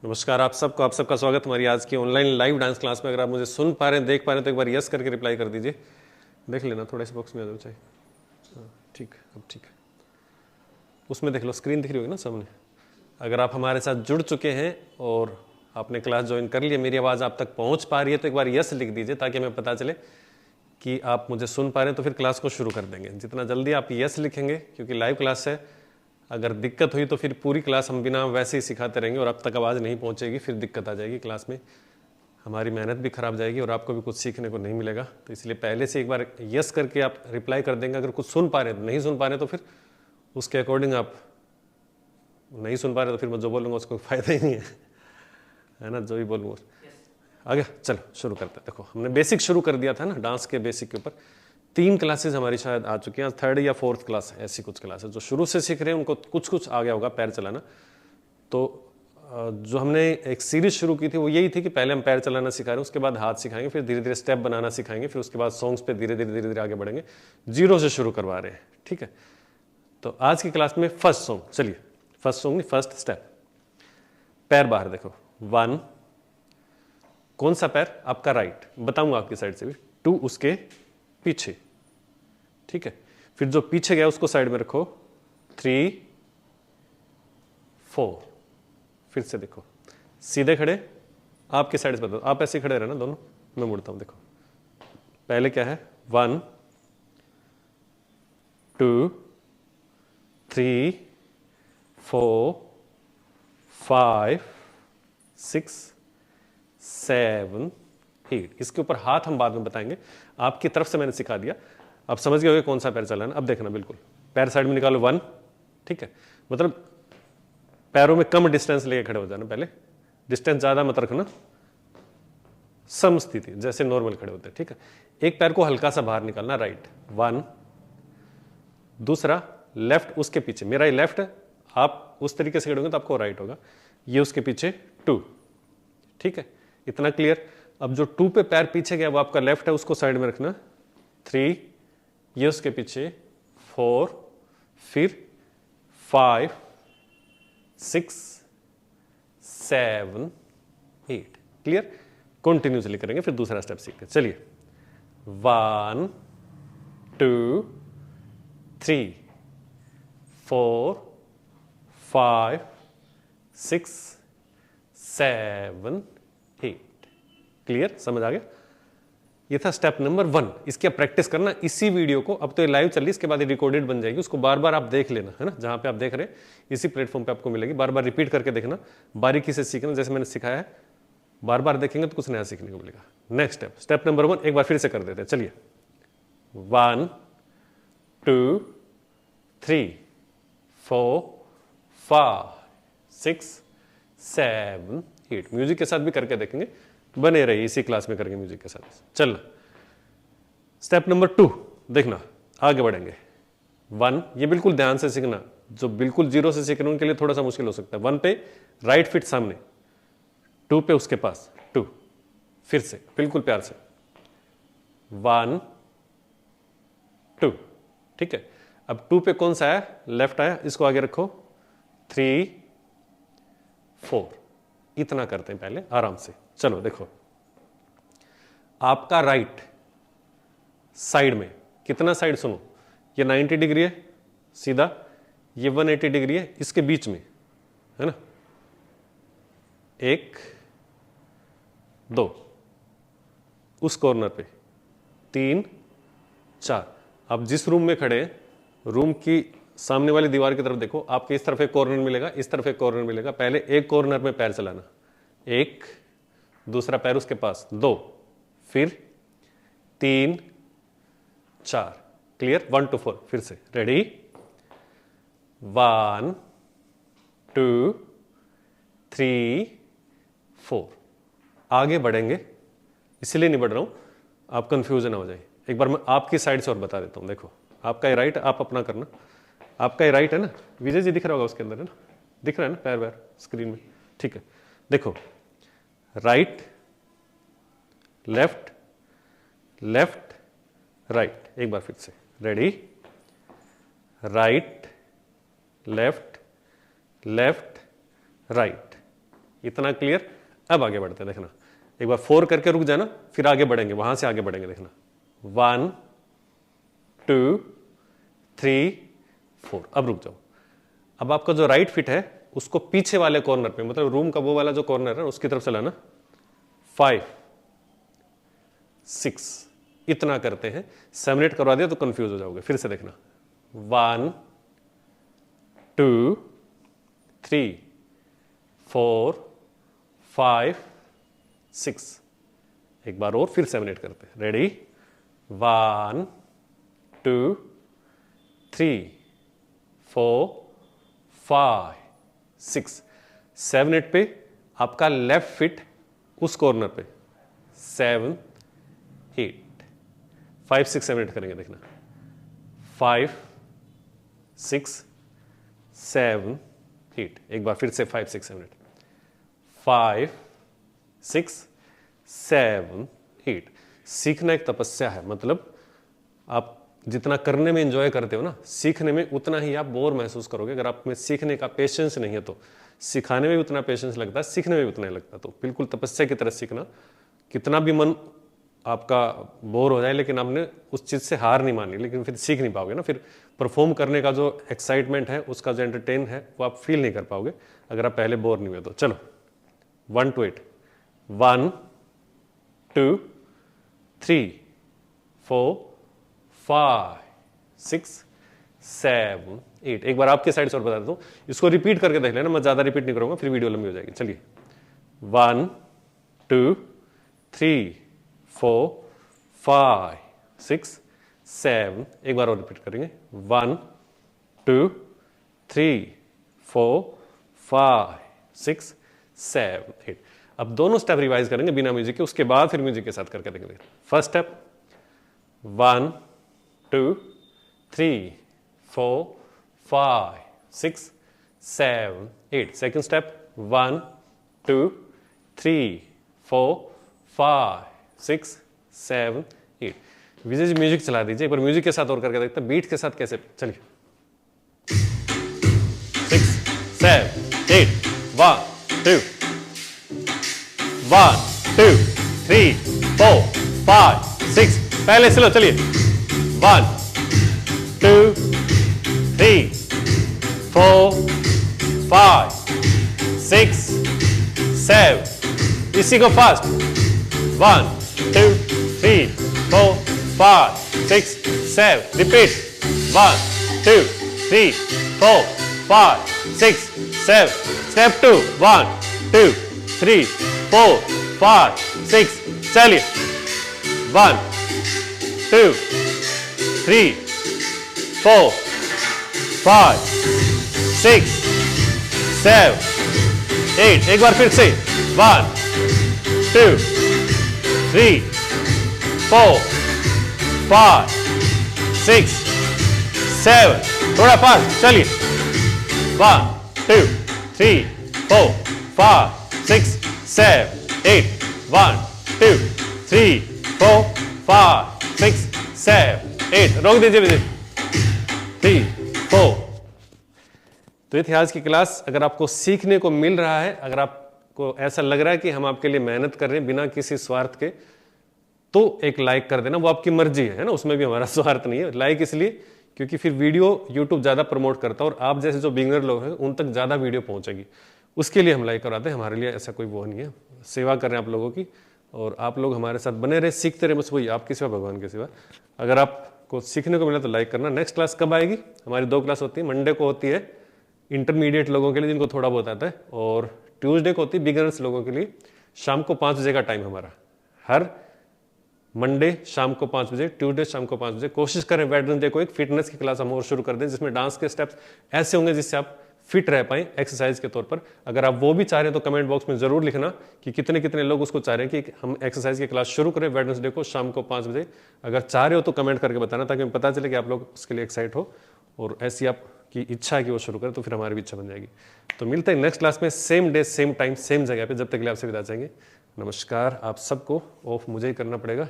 नमस्कार आप सबका स्वागत हमारी आज की ऑनलाइन लाइव डांस क्लास में। अगर आप मुझे सुन पा रहे हैं, देख पा रहे हैं तो एक बार यस करके रिप्लाई कर दीजिए। देख लेना, थोड़ा इस बॉक्स में आ जाओ चाहिए। हाँ ठीक, अब ठीक है। उसमें देख लो, स्क्रीन दिख रही होगी ना सामने। अगर आप हमारे साथ जुड़ चुके हैं और आपने क्लास ज्वाइन कर लिया, मेरी आवाज़ आप तक पहुँच पा रही है तो एक बार यस लिख दीजिए ताकि हमें पता चले कि आप मुझे सुन पा रहे हैं। तो फिर क्लास को शुरू कर देंगे। जितना जल्दी आप यस लिखेंगे, क्योंकि लाइव क्लास है, अगर दिक्कत हुई तो फिर पूरी क्लास हम बिना वैसे ही सिखाते रहेंगे और अब तक आवाज़ नहीं पहुंचेगी, फिर दिक्कत आ जाएगी क्लास में, हमारी मेहनत भी खराब जाएगी और आपको भी कुछ सीखने को नहीं मिलेगा। तो इसलिए पहले से एक बार यस करके आप रिप्लाई कर देंगे। अगर कुछ सुन पा रहे हैं, नहीं सुन पा रहे तो फिर उसके अकॉर्डिंग आप नहीं सुन पा रहे तो फिर मैं जो बोलूँगा उसको फ़ायदा ही नहीं है ना, जो भी बोलूँगा। आगे चलो शुरू करते हैं। देखो, हमने बेसिक शुरू कर दिया था ना, डांस के बेसिक के ऊपर 3 क्लासेस हमारी शायद आ चुकी हैं। 3rd या 4th क्लास है, ऐसी कुछ क्लासेस जो शुरू से सीख रहे हैं उनको कुछ आ गया होगा पैर चलाना। तो जो हमने एक सीरीज शुरू की थी वो यही थी कि पहले हम पैर चलाना सिखा रहे हैं, उसके बाद हाथ सिखाएंगे, फिर धीरे धीरे स्टेप बनाना सिखाएंगे, फिर उसके बाद सॉन्ग्स पे धीरे धीरे आगे बढ़ेंगे। 0 से शुरू करवा रहे हैं, ठीक है। तो आज की क्लास में फर्स्ट सॉन्ग, चलिए फर्स्ट सॉन्ग नहीं, फर्स्ट स्टेप। पैर बाहर देखो, 1, कौन सा पैर? आपका राइट, बताऊंगा आपकी साइड से भी। 2 उसके पीछे, ठीक है। फिर जो पीछे गया उसको साइड में रखो। 3, 4, फिर से देखो, सीधे खड़े, आपके साइड से बताओ, आप ऐसे खड़े रहना दोनों, मैं मुड़ता हूं। देखो पहले क्या है, 1 2 3 4 5 6 7 8। इसके ऊपर हाथ हम बाद में बताएंगे, आपकी तरफ से मैंने सिखा दिया। अब समझ गए होंगे कौन सा पैर चलाना। अब देखना, बिल्कुल पैर साइड में निकालो, 1, ठीक है। मतलब पैरों में कम डिस्टेंस लेके खड़े हो जाना, पहले डिस्टेंस ज्यादा मत रखना, सम स्थिति जैसे नॉर्मल खड़े होते हैं, ठीक है। एक पैर को हल्का सा बाहर निकालना, राइट 1, दूसरा लेफ्ट उसके पीछे, मेरा ये लेफ्ट है, आप उस तरीके से खड़े होंगे तो आपको राइट होगा, ये उसके पीछे 2, ठीक है। इतना क्लियर। अब जो 2 पे पैर पीछे गया वो आपका लेफ्ट है, उसको साइड में रखना। 3, ये उसके पीछे 4, फिर 5 6 7 8। क्लियर? कंटिन्यूसली करेंगे, फिर दूसरा स्टेप सीखते हैं। चलिए 1 2 3 4 5 6 7 8। क्लियर? समझ आ गया? ये था स्टेप नंबर 1। इसकी आप प्रैक्टिस करना इसी वीडियो को। अब तो ये लाइव चल रही है, इसके बाद ये रिकॉर्डेड बन जाएगी, उसको बार बार आप देख लेना, है ना। जहां पे आप देख रहे हैं इसी प्लेटफॉर्म पे आपको मिलेगी, बार बार रिपीट करके देखना, बारीकी से सीखना, जैसे मैंने सिखाया है। बार बार देखेंगे तो कुछ नया सीखने को मिलेगा। नेक्स्ट स्टेप नंबर 1 एक बार फिर से कर देते हैं। चलिए 1 2 3 4 5 6 7 8। म्यूजिक के साथ भी करके देखेंगे, बने रहिए इसी क्लास में करके म्यूजिक के साथ। चल स्टेप नंबर 2 देखना, आगे बढ़ेंगे। 1, ये बिल्कुल ध्यान से सीखना, जो बिल्कुल 0 से सीख रहे हैं उनके लिए थोड़ा सा मुश्किल हो सकता है। 1 पे राइट फिट सामने, 2 पे उसके पास 2, फिर से बिल्कुल प्यार से 1 2, ठीक है। अब 2 पे कौन सा आया? लेफ्ट आया, इसको आगे रखो। 3 4, इतना करते हैं पहले आराम से। चलो देखो, आपका राइट साइड में कितना साइड, सुनो, ये 90 डिग्री है सीधा, ये 180 डिग्री है, इसके बीच में है ना, 1 2, उस कॉर्नर पे 3 4। आप जिस रूम में खड़े हैं, रूम की सामने वाली दीवार की तरफ देखो, आपके इस तरफ एक कॉर्नर मिलेगा, इस तरफ एक कॉर्नर मिलेगा। पहले एक कॉर्नर में पैर चलाना, 1, दूसरा पैर उसके पास 2, फिर 3 4। क्लियर? 1 2 4, फिर से रेडी, 1 2 3 4। आगे बढ़ेंगे, इसलिए नहीं बढ़ रहा हूं आप कंफ्यूजन ना हो जाए। एक बार मैं आपकी साइड से और बता देता हूं। देखो, आपका ये राइट, आप अपना करना, आपका ये राइट है ना, विजय जी दिख रहा होगा उसके अंदर, है ना, दिख रहा है ना पैर वैर स्क्रीन में, ठीक है। देखो, राइट लेफ्ट लेफ्ट राइट, एक बार फिर से ready, right left left right, इतना क्लियर। अब आगे बढ़ते हैं, देखना एक बार 4 करके रुक जाना, फिर आगे बढ़ेंगे, वहां से आगे बढ़ेंगे। देखना 1 2 3 4। अब रुक जाओ। अब आपका जो राइट फिट है उसको पीछे वाले कॉर्नर पे, मतलब रूम का वो वाला जो कॉर्नर है उसकी तरफ से लाना। 5 6 इतना करते हैं। 7 8 करवा दिया तो कंफ्यूज हो जाओगे। फिर से देखना 1 2 3 4 5 6। एक बार और फिर 7 8 करते हैं। रेडी 1 2 3 4 5 6। 7 8 पे आपका लेफ्ट फिट उस कॉर्नर पे 7 8 5 6 7 8 करेंगे। देखना 5 6 7 8। एक बार फिर से 5 6 7 8 5 6 7 8। सीखना एक तपस्या है, मतलब आप जितना करने में एंजॉय करते हो ना, सीखने में उतना ही आप बोर महसूस करोगे। अगर आप में सीखने का पेशेंस नहीं है तो सिखाने में भी उतना पेशेंस लगता है, सीखने में भी उतना ही लगता है। तो बिल्कुल तपस्या की तरह सीखना। कितना भी मन आपका बोर हो जाए लेकिन आपने उस चीज़ से हार नहीं मानी, लेकिन फिर सीख नहीं पाओगे ना। फिर परफॉर्म करने का जो एक्साइटमेंट है, उसका जो एंटरटेन है, वो आप फील नहीं कर पाओगे अगर आप पहले बोर नहीं हुए तो। चलो 1 to 8 1 2 3 4 5 6 7 8। एक बार आपके साइड से और बता देता हूँ, इसको रिपीट करके देख लेना, मैं ज़्यादा रिपीट नहीं करूँगा फिर वीडियो लंबी हो जाएगी। चलिए 1 2 3 4 5 6 7। एक बार और रिपीट करेंगे 1 2 3 4 5 6 7 8। अब दोनों स्टेप रिवाइज करेंगे बिना म्यूजिक के, उसके बाद फिर म्यूजिक के साथ करके देखेंगे। First step 1 2 3 4 5 6 7 8। Second step 1 2 3 4 5 6 7 8। Vijay ji music चला दीजिए, एक बार म्यूजिक के साथ और करके देखते हैं बीट के साथ कैसे। चलिए 6 7 8 1 2 1 2 3 4 5 6। पहले स्लो चलिए 1 2 3 4 5 6 7। इसी को फास्ट 1 2 3 4 5 6 7। रिपीट 1 2 3 4 5 6 7। स्टेप 2 1 2 3 4 5 6। चलिए 1 2 3 4 5 6 7 8। एक बार फिर से 1 2 3 4 5 6 7। थोड़ा फास्ट चलिए 1 2 3 4 5 6 7 8। 1 2 3 4 5 6 7 8। रोक दीजिए विजय 3 4। तो ये थी आज की क्लास। अगर आपको सीखने को मिल रहा है, अगर आपको ऐसा लग रहा है कि हम आपके लिए मेहनत कर रहे हैं बिना किसी स्वार्थ के, तो एक लाइक कर देना। वो आपकी मर्जी है ना, उसमें भी हमारा स्वार्थ नहीं है। लाइक इसलिए क्योंकि फिर वीडियो यूट्यूब ज़्यादा प्रमोट करता है और आप जैसे जो बिगिनर लोग हैं उन तक ज़्यादा वीडियो पहुंचेगी, उसके लिए हम लाइक कराते हैं। हमारे लिए ऐसा कोई वो नहीं है, सेवा कर रहे हैं आप लोगों की, और आप लोग हमारे साथ बने रहे, सीखते रहे, बस वही आपकी सेवा भगवान की सेवा। अगर आपको सीखने को मिला तो लाइक करना। नेक्स्ट क्लास कब आएगी? हमारी 2 क्लास होती है। मंडे को होती है इंटरमीडिएट लोगों के लिए जिनको थोड़ा बहुत आता है, और ट्यूसडे को होती है बिगिनर्स लोगों के लिए। शाम को 5 बजे का टाइम हमारा, हर मंडे शाम को 5 बजे, ट्यूसडे शाम को 5 बजे। कोशिश करें वेडनेसडे को एक फिटनेस की क्लास हम और शुरू कर दें, जिसमें डांस के स्टेप्स ऐसे होंगे जिससे आप फिट रह पाएं एक्सरसाइज के तौर पर। अगर आप वो भी चाह रहे हैं तो कमेंट बॉक्स में जरूर लिखना कि कितने कितने लोग उसको चाह रहे हैं कि हम एक्सरसाइज की क्लास शुरू करें वेडनेसडे को शाम को 5 बजे। अगर चाह रहे हो तो कमेंट करके बताना, ताकि हमें पता चले कि आप लोग उसके लिए एक्साइट हो और ऐसी आपकी इच्छा है कि वो शुरू करें, तो फिर हमारी भी इच्छा बन जाएगी। तो मिलते हैं नेक्स्ट क्लास में, same day same time same जगह पे। जब तक के लिए आपसे विदा चाहेंगे। नमस्कार। आप सबको ऑफ मुझे ही करना पड़ेगा,